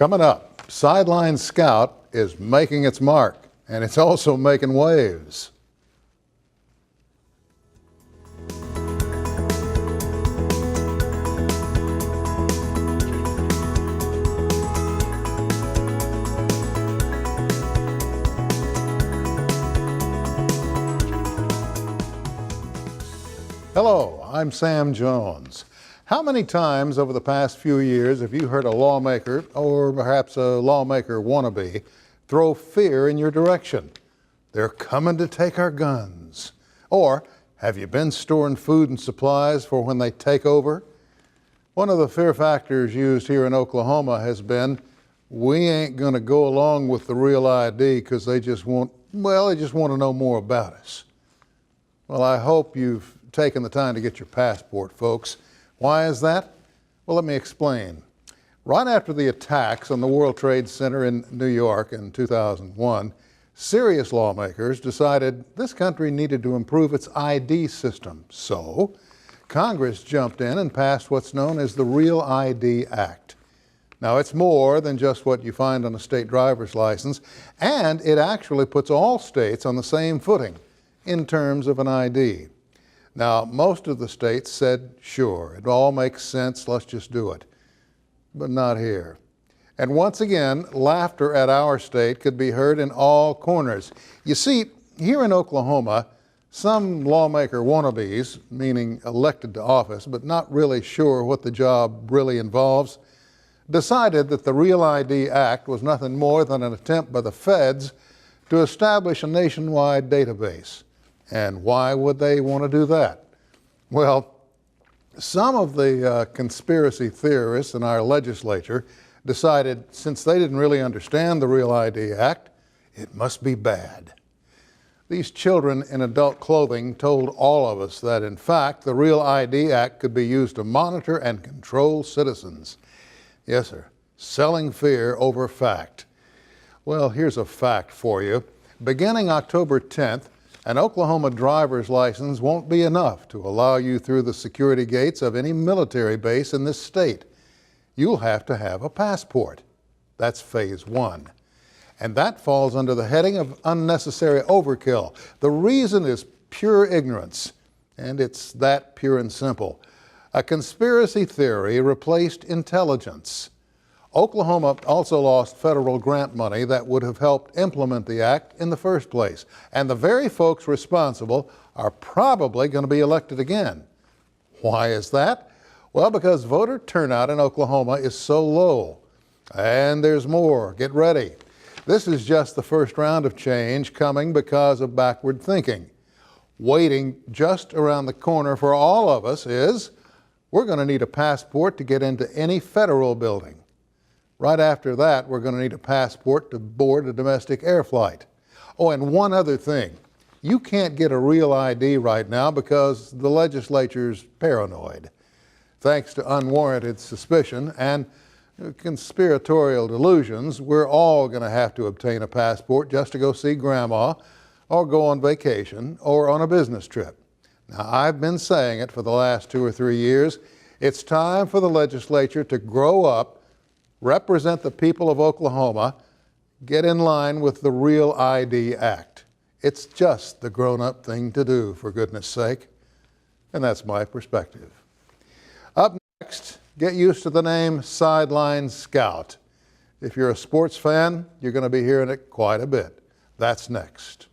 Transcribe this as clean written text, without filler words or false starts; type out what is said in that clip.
Coming up, Sideline Scout is making its mark, and it's also making waves. Hello, I'm Sam Jones. How many times over the past few years have you heard a lawmaker, or perhaps a lawmaker wannabe, throw fear in your direction? They're coming to take our guns. Or have you been storing food and supplies for when they take over? One of the fear factors used here in Oklahoma has been, we ain't going to go along with the real ID because they just want to know more about us. Well, I hope you've taken the time to get your passport, folks. Why is that? Well, let me explain. Right after the attacks on the World Trade Center in New York in 2001, serious lawmakers decided this country needed to improve its ID system. So, Congress jumped in and passed what's known as the Real ID Act. Now, it's more than just what you find on a state driver's license, and it actually puts all states on the same footing in terms of an ID. Now, most of the states said, sure, it all makes sense, let's just do it. But not here. And once again, laughter at our state could be heard in all corners. You see, here in Oklahoma, some lawmaker wannabes, meaning elected to office, but not really sure what the job really involves, decided that the Real ID Act was nothing more than an attempt by the feds to establish a nationwide database. And why would they want to do that? Well, some of the conspiracy theorists in our legislature decided since they didn't really understand the Real ID Act, it must be bad. These children in adult clothing told all of us that, in fact, the Real ID Act could be used to monitor and control citizens. Yes, sir, selling fear over fact. Well, here's a fact for you. Beginning October 10th, an Oklahoma driver's license won't be enough to allow you through the security gates of any military base in this state. You'll have to have a passport. That's phase one. And that falls under the heading of unnecessary overkill. The reason is pure ignorance, and it's that pure and simple. A conspiracy theory replaced intelligence. Oklahoma also lost federal grant money that would have helped implement the act in the first place. And the very folks responsible are probably going to be elected again. Why is that? Well, because voter turnout in Oklahoma is so low. And there's more. Get ready. This is just the first round of change coming because of backward thinking. Waiting just around the corner for all of us is we're going to need a passport to get into any federal building. Right after that, we're going to need a passport to board a domestic air flight. Oh, and one other thing. You can't get a real ID right now because the legislature's paranoid. Thanks to unwarranted suspicion and conspiratorial delusions, we're all going to have to obtain a passport just to go see grandma or go on vacation or on a business trip. Now, I've been saying it for the last 2 or 3 years. It's time for the legislature to grow up, represent the people of Oklahoma, get in line with the Real ID Act. It's just the grown-up thing to do, for goodness sake. And that's my perspective. Up next, get used to the name Sideline Scout. If you're a sports fan, you're going to be hearing it quite a bit. That's next.